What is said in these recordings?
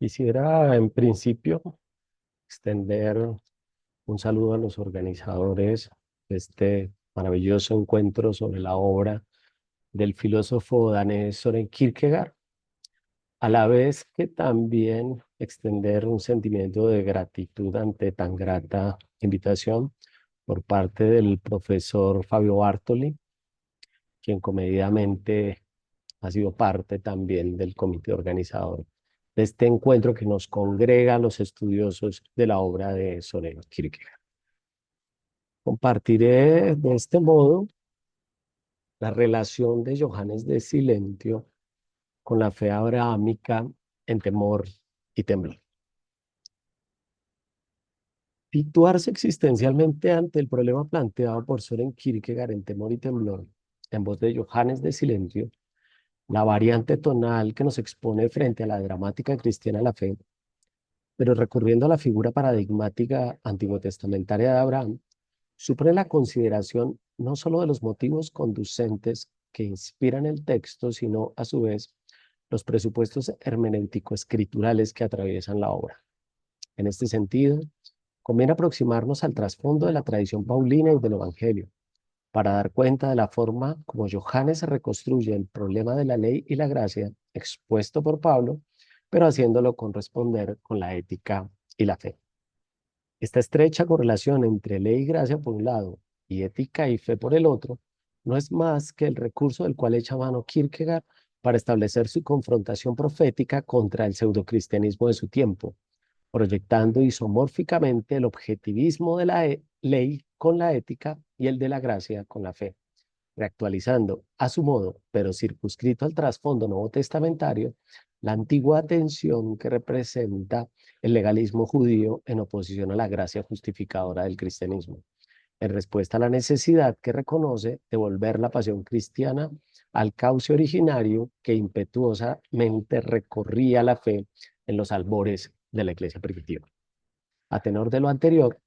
Quisiera, en principio, extender un saludo a los organizadores de este maravilloso encuentro sobre la obra del filósofo danés Søren Kierkegaard, a la vez que también extender un sentimiento de gratitud ante tan grata invitación por parte del profesor Fabio Bartoli, quien comedidamente ha sido parte también del comité organizador de este encuentro que nos congrega a los estudiosos de la obra de Søren Kierkegaard. Compartiré de este modo la relación de Johannes de Silentio con la fe abrahámica en temor y temblor. Situarse existencialmente ante el problema planteado por Søren Kierkegaard en temor y temblor, en voz de Johannes de Silentio, la variante tonal que nos expone frente a la dramática cristiana de la fe, pero recurriendo a la figura paradigmática antiguo-testamentaria de Abraham, supone la consideración no solo de los motivos conducentes que inspiran el texto, sino a su vez los presupuestos hermenéutico-escriturales que atraviesan la obra. En este sentido, conviene aproximarnos al trasfondo de la tradición paulina y del Evangelio, para dar cuenta de la forma como Johannes reconstruye el problema de la ley y la gracia expuesto por Pablo, pero haciéndolo corresponder con la ética y la fe. Esta estrecha correlación entre ley y gracia por un lado y ética y fe por el otro no es más que el recurso del cual echa mano Kierkegaard para establecer su confrontación profética contra el pseudocristianismo de su tiempo, proyectando isomórficamente el objetivismo de la ley con la ética y el de la gracia con la fe, reactualizando a su modo, pero circunscrito al trasfondo nuevo testamentario, la antigua tensión que representa el legalismo judío en oposición a la gracia justificadora del cristianismo, en respuesta a la necesidad que reconoce de volver la pasión cristiana al cauce originario que impetuosamente recorría la fe en los albores de la iglesia primitiva. A tenor de lo anterior,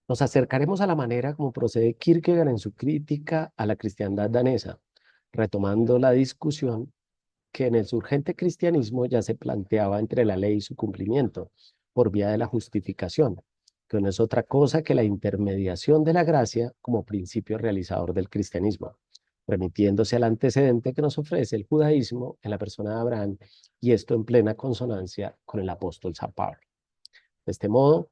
nos acercaremos a la manera como procede Kierkegaard en su crítica a la cristiandad danesa, retomando la discusión que en el surgente cristianismo ya se planteaba entre la ley y su cumplimiento, por vía de la justificación, que no es otra cosa que la intermediación de la gracia como principio realizador del cristianismo, remitiéndose al antecedente que nos ofrece el judaísmo en la persona de Abraham, y esto en plena consonancia con el apóstol San Pablo. De este modo,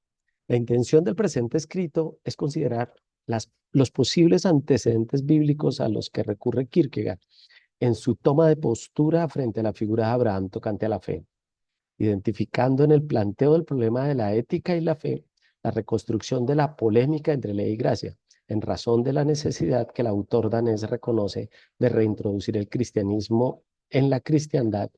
la intención del presente escrito es considerar los posibles antecedentes bíblicos a los que recurre Kierkegaard en su toma de postura frente a la figura de Abraham tocante a la fe, identificando en el planteo del problema de la ética y la fe la reconstrucción de la polémica entre ley y gracia, en razón de la necesidad que el autor danés reconoce de reintroducir el cristianismo en la cristiandad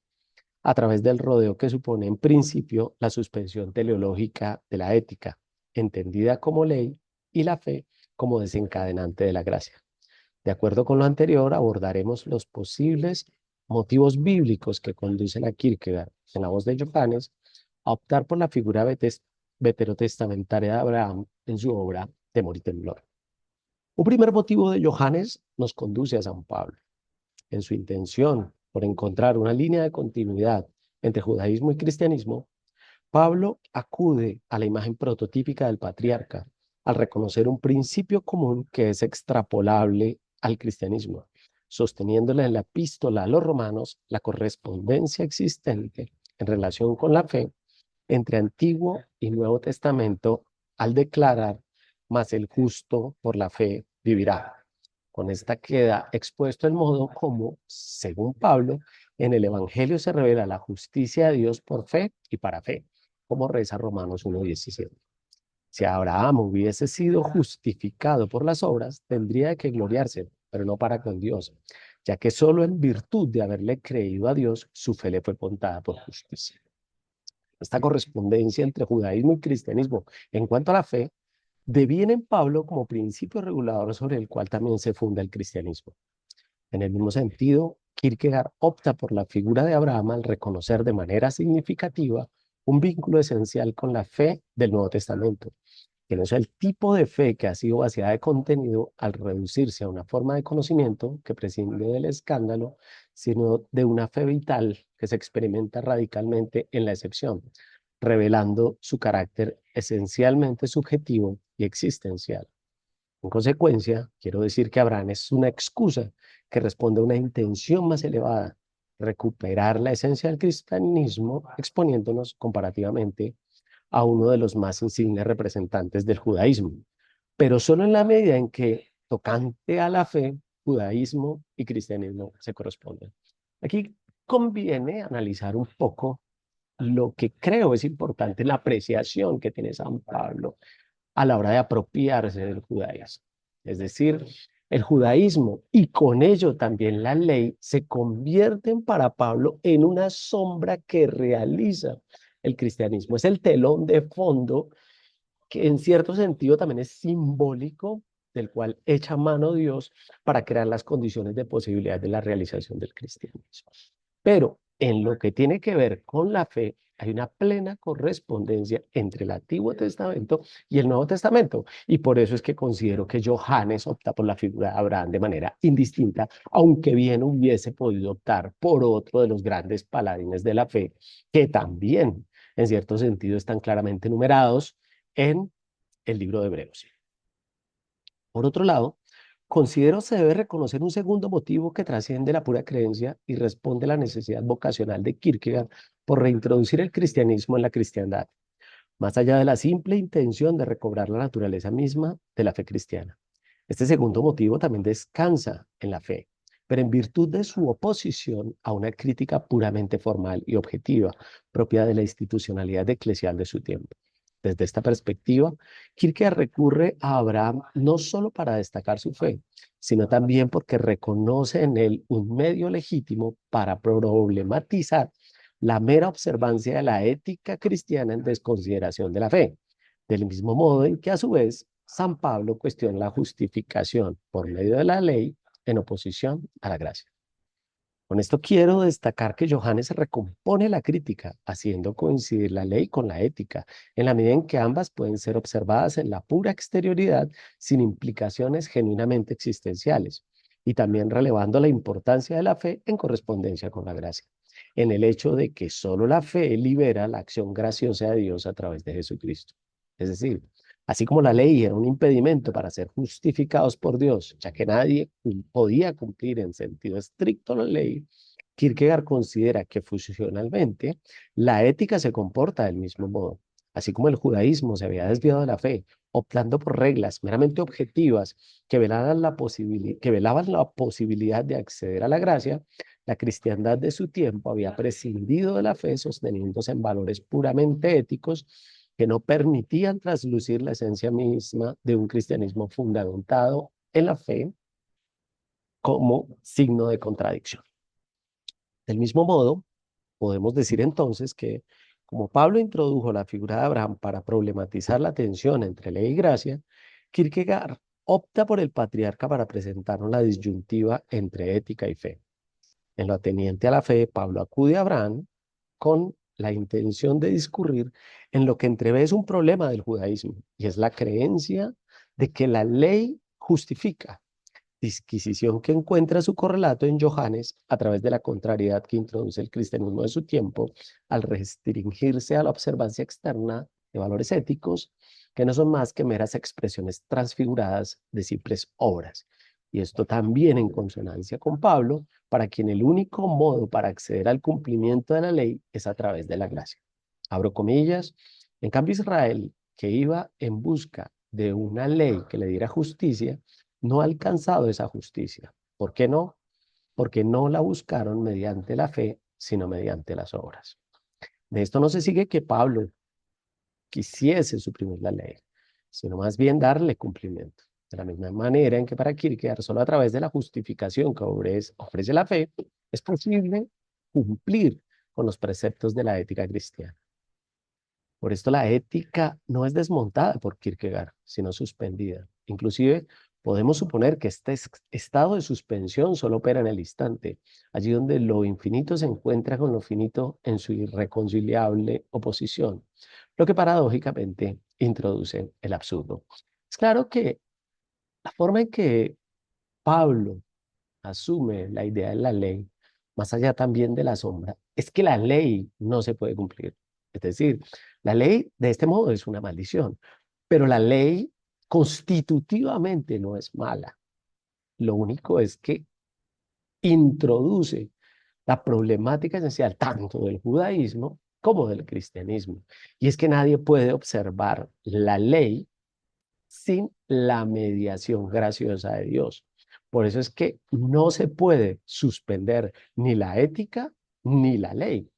a través del rodeo que supone en principio la suspensión teleológica de la ética, entendida como ley, y la fe como desencadenante de la gracia. De acuerdo con lo anterior, abordaremos los posibles motivos bíblicos que conducen a Kierkegaard, en la voz de Johannes, a optar por la figura veterotestamentaria de Abraham en su obra Temor y Temblor. Un primer motivo de Johannes nos conduce a San Pablo, en su intención por encontrar una línea de continuidad entre judaísmo y cristianismo. Pablo acude a la imagen prototípica del patriarca al reconocer un principio común que es extrapolable al cristianismo, sosteniéndole en la epístola a los romanos la correspondencia existente en relación con la fe entre Antiguo y Nuevo Testamento al declarar: mas el justo por la fe vivirá. Con esta queda expuesto el modo como, según Pablo, en el Evangelio se revela la justicia de Dios por fe y para fe, como reza Romanos 1:17. Si Abraham hubiese sido justificado por las obras, tendría que gloriarse, pero no para con Dios, ya que solo en virtud de haberle creído a Dios, su fe le fue contada por justicia. Esta correspondencia entre judaísmo y cristianismo en cuanto a la fe deviene en Pablo como principio regulador sobre el cual también se funda el cristianismo. En el mismo sentido, Kierkegaard opta por la figura de Abraham al reconocer de manera significativa un vínculo esencial con la fe del Nuevo Testamento, que no sea el tipo de fe que ha sido vaciada de contenido al reducirse a una forma de conocimiento que prescinde del escándalo, sino de una fe vital que se experimenta radicalmente en la excepción, revelando su carácter esencialmente subjetivo y existencial. En consecuencia, quiero decir que Abraham es una excusa que responde a una intención más elevada, recuperar la esencia del cristianismo, exponiéndonos comparativamente a uno de los más insignes representantes del judaísmo, pero solo en la medida en que, tocante a la fe, judaísmo y cristianismo se corresponden. Aquí conviene analizar un poco lo que creo es importante, la apreciación que tiene San Pablo a la hora de apropiarse del judaísmo. Es decir, el judaísmo y con ello también la ley se convierten para Pablo en una sombra que realiza el cristianismo. Es el telón de fondo que en cierto sentido también es simbólico del cual echa mano Dios para crear las condiciones de posibilidad de la realización del cristianismo. Pero en lo que tiene que ver con la fe, hay una plena correspondencia entre el Antiguo Testamento y el Nuevo Testamento. Y por eso es que considero que Johannes opta por la figura de Abraham de manera indistinta, aunque bien hubiese podido optar por otro de los grandes paladines de la fe, que también, en cierto sentido, están claramente numerados en el libro de Hebreos. Por otro lado, considero se debe reconocer un segundo motivo que trasciende la pura creencia y responde a la necesidad vocacional de Kierkegaard por reintroducir el cristianismo en la cristiandad, más allá de la simple intención de recobrar la naturaleza misma de la fe cristiana. Este segundo motivo también descansa en la fe, pero en virtud de su oposición a una crítica puramente formal y objetiva, propia de la institucionalidad eclesial de su tiempo. Desde esta perspectiva, Kierkegaard recurre a Abraham no solo para destacar su fe, sino también porque reconoce en él un medio legítimo para problematizar la mera observancia de la ética cristiana en desconsideración de la fe, del mismo modo en que a su vez San Pablo cuestiona la justificación por medio de la ley en oposición a la gracia. Con esto quiero destacar que Johannes recompone la crítica, haciendo coincidir la ley con la ética, en la medida en que ambas pueden ser observadas en la pura exterioridad sin implicaciones genuinamente existenciales, y también relevando la importancia de la fe en correspondencia con la gracia, en el hecho de que solo la fe libera la acción graciosa de Dios a través de Jesucristo. Es decir, así como la ley era un impedimento para ser justificados por Dios, ya que nadie podía cumplir en sentido estricto la ley, Kierkegaard considera que funcionalmente la ética se comporta del mismo modo. Así como el judaísmo se había desviado de la fe, optando por reglas meramente objetivas que velaban la posibilidad de acceder a la gracia, la cristiandad de su tiempo había prescindido de la fe sosteniéndose en valores puramente éticos que no permitían traslucir la esencia misma de un cristianismo fundamentado en la fe como signo de contradicción. Del mismo modo, podemos decir entonces que, como Pablo introdujo la figura de Abraham para problematizar la tensión entre ley y gracia, Kierkegaard opta por el patriarca para presentarnos la disyuntiva entre ética y fe. En lo ateniente a la fe, Pablo acude a Abraham con la intención de discurrir en lo que entrevé es un problema del judaísmo, y es la creencia de que la ley justifica, disquisición que encuentra su correlato en Johannes a través de la contrariedad que introduce el cristianismo de su tiempo al restringirse a la observancia externa de valores éticos que no son más que meras expresiones transfiguradas de simples obras. Y esto también en consonancia con Pablo, para quien el único modo para acceder al cumplimiento de la ley es a través de la gracia. Abro comillas. En cambio, Israel, que iba en busca de una ley que le diera justicia, no ha alcanzado esa justicia. ¿Por qué no? Porque no la buscaron mediante la fe, sino mediante las obras. De esto no se sigue que Pablo quisiese suprimir la ley, sino más bien darle cumplimiento. De la misma manera en que para Kierkegaard, solo a través de la justificación que ofrece la fe, es posible cumplir con los preceptos de la ética cristiana. Por esto la ética no es desmontada por Kierkegaard, sino suspendida. Inclusive Podemos suponer que este estado de suspensión solo opera en el instante, allí donde lo infinito se encuentra con lo finito en su irreconciliable oposición, lo que paradójicamente introduce el absurdo. Es claro que la forma en que Pablo asume la idea de la ley, más allá también de la sombra, es que la ley no se puede cumplir. Es decir, la ley de este modo es una maldición, pero la ley constitutivamente no es mala. Lo único es que introduce la problemática esencial tanto del judaísmo como del cristianismo. Y es que nadie puede observar la ley sin la mediación graciosa de Dios. Por eso es que no se puede suspender ni la ética ni la ley.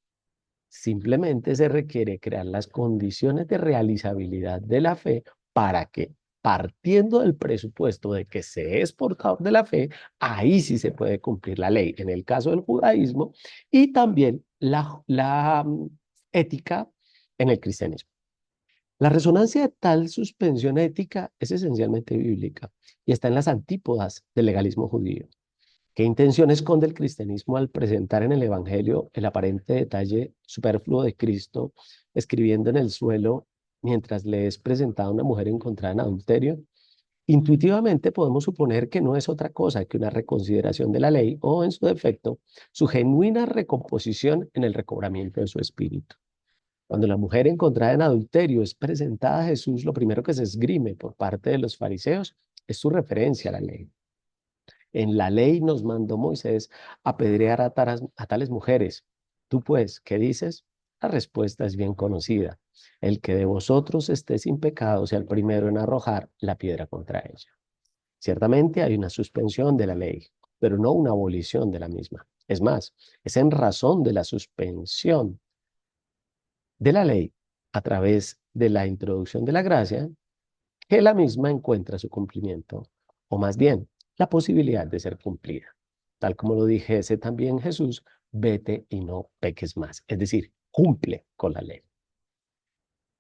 Simplemente se requiere crear las condiciones de realizabilidad de la fe para que, partiendo del presupuesto de que se es portador de la fe, ahí sí se puede cumplir la ley, en el caso del judaísmo, y también la ética en el cristianismo. La resonancia de tal suspensión ética es esencialmente bíblica y está en las antípodas del legalismo judío. ¿Qué intención esconde el cristianismo al presentar en el Evangelio el aparente detalle superfluo de Cristo escribiendo en el suelo mientras le es presentada una mujer encontrada en adulterio? Intuitivamente podemos suponer que no es otra cosa que una reconsideración de la ley o, en su defecto, su genuina recomposición en el recobramiento de su espíritu. Cuando la mujer encontrada en adulterio es presentada a Jesús, lo primero que se esgrime por parte de los fariseos es su referencia a la ley. En la ley nos mandó Moisés apedrear a tales mujeres. Tú pues, ¿qué dices? La respuesta es bien conocida. El que de vosotros esté sin pecado sea el primero en arrojar la piedra contra ella. Ciertamente hay una suspensión de la ley, pero no una abolición de la misma. Es más, es en razón de la suspensión de la ley a través de la introducción de la gracia que la misma encuentra su cumplimiento, o más bien, la posibilidad de ser cumplida. Tal como lo dijese también Jesús, vete y no peques más, es decir, cumple con la ley.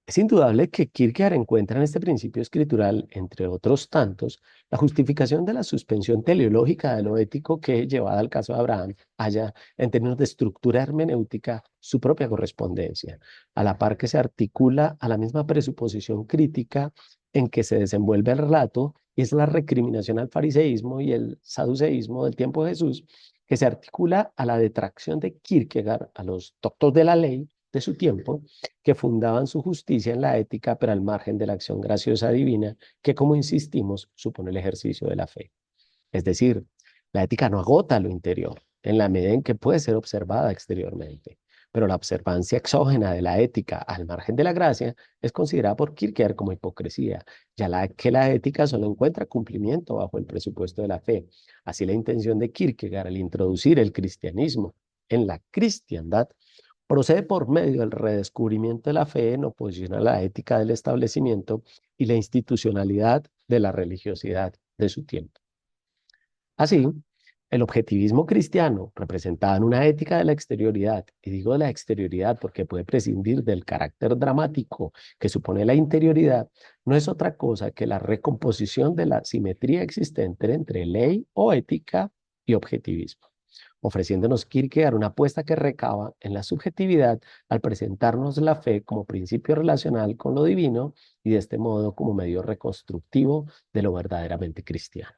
Es indudable que Kierkegaard encuentra en este principio escritural, entre otros tantos, la justificación de la suspensión teleológica de lo ético que, llevada al caso de Abraham, haya, en términos de estructura hermenéutica, su propia correspondencia, a la par que se articula a la misma presuposición crítica en que se desenvuelve el relato, y es la recriminación al fariseísmo y el saduceísmo del tiempo de Jesús, que se articula a la detracción de Kierkegaard a los doctores de la ley de su tiempo, que fundaban su justicia en la ética, pero al margen de la acción graciosa divina, que, como insistimos, supone el ejercicio de la fe. Es decir, la ética no agota lo interior, en la medida en que puede ser observada exteriormente, pero la observancia exógena de la ética al margen de la gracia es considerada por Kierkegaard como hipocresía, ya que la ética solo encuentra cumplimiento bajo el presupuesto de la fe. Así la intención de Kierkegaard al introducir el cristianismo en la cristiandad procede por medio del redescubrimiento de la fe en oposición a la ética del establecimiento y la institucionalidad de la religiosidad de su tiempo. Así, el objetivismo cristiano, representado en una ética de la exterioridad, y digo de la exterioridad porque puede prescindir del carácter dramático que supone la interioridad, no es otra cosa que la recomposición de la simetría existente entre ley o ética y objetivismo, ofreciéndonos Kierkegaard una apuesta que recaba en la subjetividad al presentarnos la fe como principio relacional con lo divino y de este modo como medio reconstructivo de lo verdaderamente cristiano.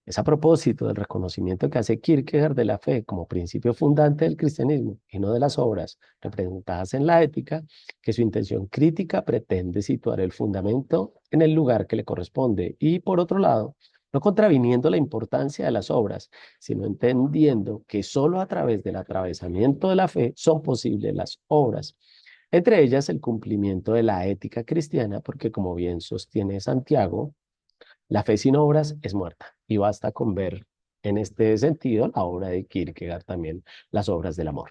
Es a propósito del reconocimiento que hace Kierkegaard de la fe como principio fundante del cristianismo y no de las obras representadas en la ética, que su intención crítica pretende situar el fundamento en el lugar que le corresponde y, por otro lado, no contraviniendo la importancia de las obras, sino entendiendo que sólo a través del atravesamiento de la fe son posibles las obras, entre ellas el cumplimiento de la ética cristiana, porque como bien sostiene Santiago, la fe sin obras es muerta y basta con ver en este sentido la obra de Kierkegaard también, las obras del amor.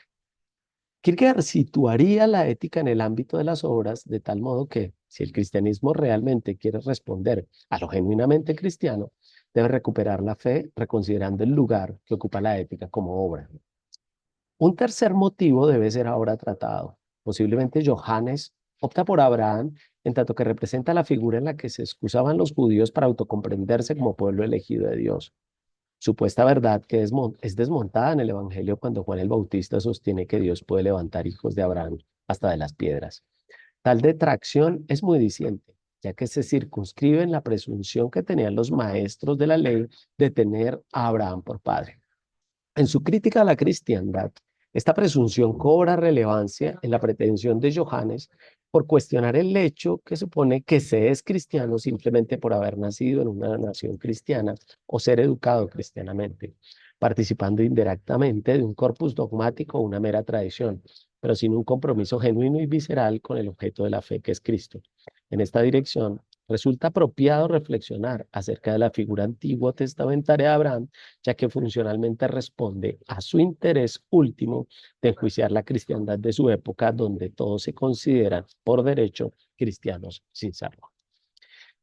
Kierkegaard situaría la ética en el ámbito de las obras de tal modo que, si el cristianismo realmente quiere responder a lo genuinamente cristiano, debe recuperar la fe reconsiderando el lugar que ocupa la ética como obra. Un tercer motivo debe ser ahora tratado. Posiblemente Johannes opta por Abraham, en tanto que representa la figura en la que se excusaban los judíos para autocomprenderse como pueblo elegido de Dios. Supuesta verdad que es desmontada en el Evangelio cuando Juan el Bautista sostiene que Dios puede levantar hijos de Abraham hasta de las piedras. Tal detracción es muy diciente, ya que se circunscribe en la presunción que tenían los maestros de la ley de tener a Abraham por padre. En su crítica a la cristiandad, esta presunción cobra relevancia en la pretensión de Johannes por cuestionar el hecho que supone que se es cristiano simplemente por haber nacido en una nación cristiana o ser educado cristianamente, participando indirectamente de un corpus dogmático o una mera tradición, pero sin un compromiso genuino y visceral con el objeto de la fe que es Cristo. En esta dirección, resulta apropiado reflexionar acerca de la figura antiguo testamentaria de Abraham, ya que funcionalmente responde a su interés último de enjuiciar la cristiandad de su época, donde todos se consideran por derecho cristianos sin serlo.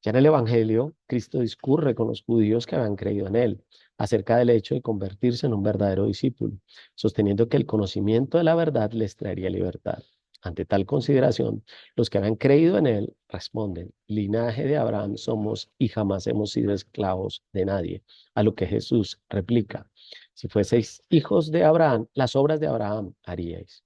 Ya en el Evangelio, Cristo discurre con los judíos que habían creído en él acerca del hecho de convertirse en un verdadero discípulo, sosteniendo que el conocimiento de la verdad les traería libertad. Ante tal consideración, los que habían creído en él responden: linaje de Abraham somos y jamás hemos sido esclavos de nadie. A lo que Jesús replica: si fueseis hijos de Abraham, las obras de Abraham haríais.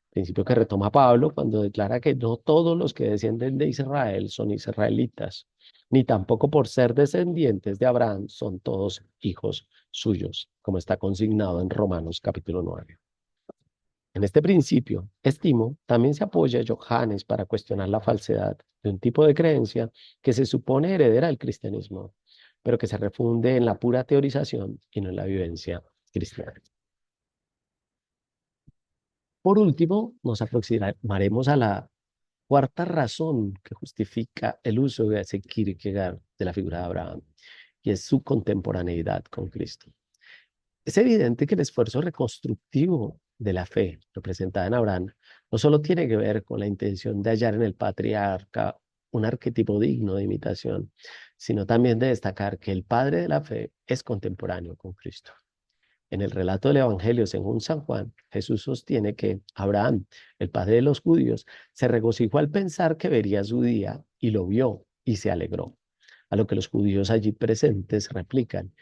Principio que retoma Pablo cuando declara que no todos los que descienden de Israel son israelitas, ni tampoco por ser descendientes de Abraham son todos hijos suyos, como está consignado en Romanos capítulo 9. En este principio, estimo, también se apoya Johannes para cuestionar la falsedad de un tipo de creencia que se supone heredera del cristianismo, pero que se refunde en la pura teorización y no en la vivencia cristiana. Por último, nos aproximaremos a la cuarta razón que justifica el uso de ese Kierkegaard de la figura de Abraham, y es su contemporaneidad con Cristo. Es evidente que el esfuerzo reconstructivo de la fe representada en Abraham no solo tiene que ver con la intención de hallar en el patriarca un arquetipo digno de imitación, sino también de destacar que el padre de la fe es contemporáneo con Cristo. En el relato del Evangelio según San Juan, Jesús sostiene que Abraham, el padre de los judíos, se regocijó al pensar que vería su día y lo vio y se alegró. A lo que los judíos allí presentes replican: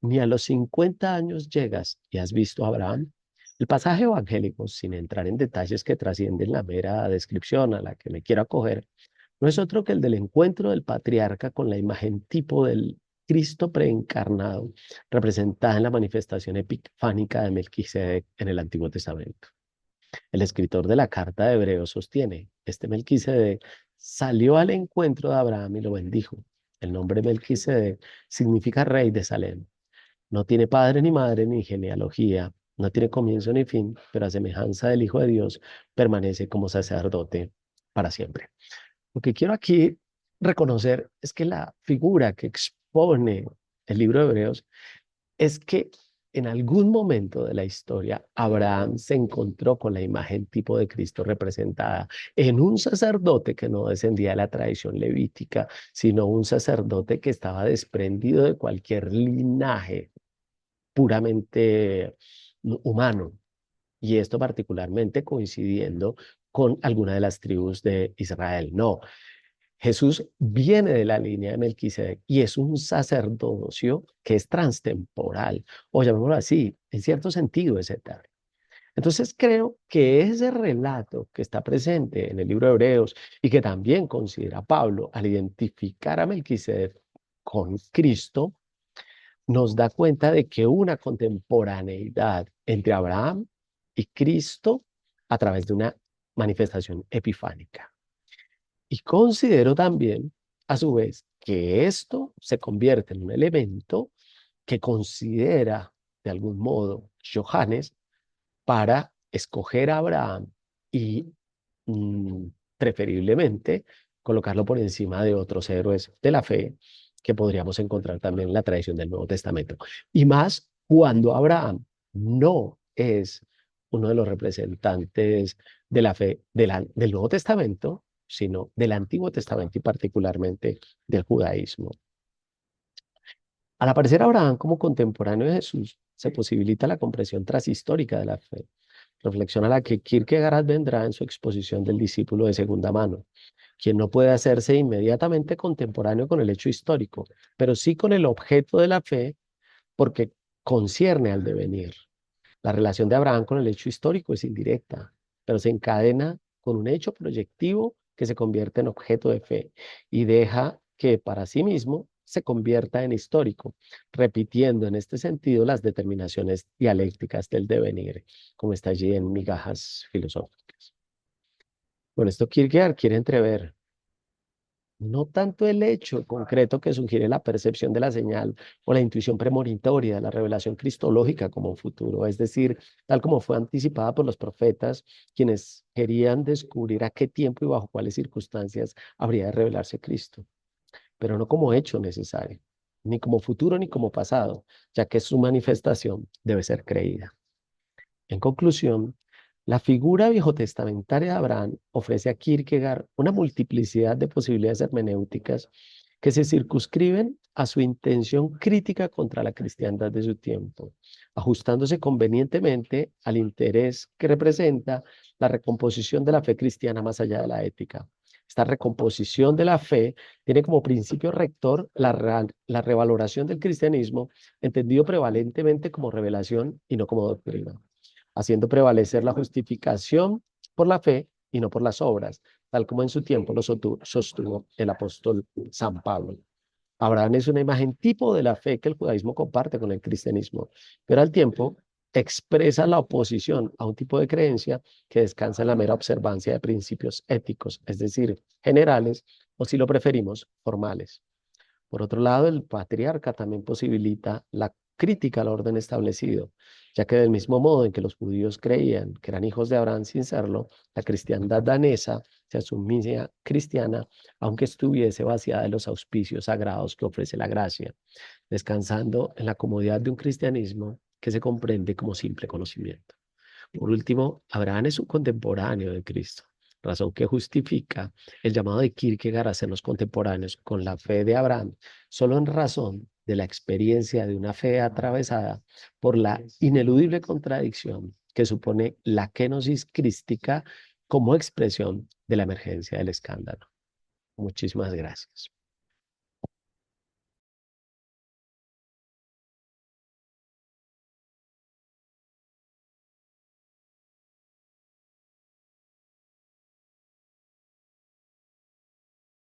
ni a los 50 años llegas y has visto a Abraham. El pasaje evangélico, sin entrar en detalles que trascienden la mera descripción a la que me quiero acoger, no es otro que el del encuentro del patriarca con la imagen tipo del Cristo preencarnado, representada en la manifestación epifánica de Melquisedec en el Antiguo Testamento. El escritor de la carta de Hebreos sostiene: este Melquisedec salió al encuentro de Abraham y lo bendijo. El nombre Melquisedec significa rey de Salem. No tiene padre ni madre ni genealogía, no tiene comienzo ni fin, pero a semejanza del Hijo de Dios permanece como sacerdote para siempre. Lo que quiero aquí reconocer es que la figura que expone el libro de Hebreos es que en algún momento de la historia Abraham se encontró con la imagen tipo de Cristo representada en un sacerdote que no descendía de la tradición levítica, sino un sacerdote que estaba desprendido de cualquier linaje puramente humano. Y esto particularmente coincidiendo con alguna de las tribus de Israel. No, Jesús viene de la línea de Melquisedec y es un sacerdocio que es transtemporal, o llamémoslo así, en cierto sentido es eterno. Entonces creo que ese relato que está presente en el libro de Hebreos y que también considera Pablo al identificar a Melquisedec con Cristo, nos da cuenta de que una contemporaneidad entre Abraham y Cristo a través de una manifestación epifánica. Y considero también, a su vez, que esto se convierte en un elemento que considera de algún modo Johannes para escoger a Abraham y mm, preferiblemente colocarlo por encima de otros héroes de la fe que podríamos encontrar también en la tradición del Nuevo Testamento. Y más cuando Abraham no es uno de los representantes de la fe del Nuevo Testamento, sino del Antiguo Testamento y particularmente del judaísmo. Al aparecer Abraham como contemporáneo de Jesús, se posibilita la comprensión transhistórica de la fe, reflexión a la que Kierkegaard vendrá en su exposición del discípulo de segunda mano, quien no puede hacerse inmediatamente contemporáneo con el hecho histórico, pero sí con el objeto de la fe porque concierne al devenir. La relación de Abraham con el hecho histórico es indirecta, pero se encadena con un hecho proyectivo que se convierte en objeto de fe y deja que para sí mismo se convierta en histórico, repitiendo en este sentido las determinaciones dialécticas del devenir, como está allí en Migajas Filosóficas. Con esto Kierkegaard quiere entrever no tanto el hecho concreto que sugiere la percepción de la señal o la intuición premonitoria de la revelación cristológica como un futuro, es decir, tal como fue anticipada por los profetas, quienes querían descubrir a qué tiempo y bajo cuáles circunstancias habría de revelarse Cristo, pero no como hecho necesario, ni como futuro ni como pasado, ya que su manifestación debe ser creída. En conclusión, la figura viejotestamentaria de Abraham ofrece a Kierkegaard una multiplicidad de posibilidades hermenéuticas que se circunscriben a su intención crítica contra la cristiandad de su tiempo, ajustándose convenientemente al interés que representa la recomposición de la fe cristiana más allá de la ética. Esta recomposición de la fe tiene como principio rector la revaloración del cristianismo, entendido prevalentemente como revelación y no como doctrina, haciendo prevalecer la justificación por la fe y no por las obras, tal como en su tiempo lo sostuvo el apóstol San Pablo. Abraham es una imagen tipo de la fe que el judaísmo comparte con el cristianismo, pero al tiempo expresa la oposición a un tipo de creencia que descansa en la mera observancia de principios éticos, es decir, generales o, si lo preferimos, formales. Por otro lado, el patriarca también posibilita la crítica al orden establecido, ya que del mismo modo en que los judíos creían que eran hijos de Abraham sin serlo, la cristiandad danesa se asumía cristiana, aunque estuviese vaciada de los auspicios sagrados que ofrece la gracia, descansando en la comodidad de un cristianismo que se comprende como simple conocimiento. Por último, Abraham es un contemporáneo de Cristo, razón que justifica el llamado de Kierkegaard a sernos contemporáneos con la fe de Abraham, solo en razón de la experiencia de una fe atravesada por la ineludible contradicción que supone la kenosis crística como expresión de la emergencia del escándalo. Muchísimas gracias.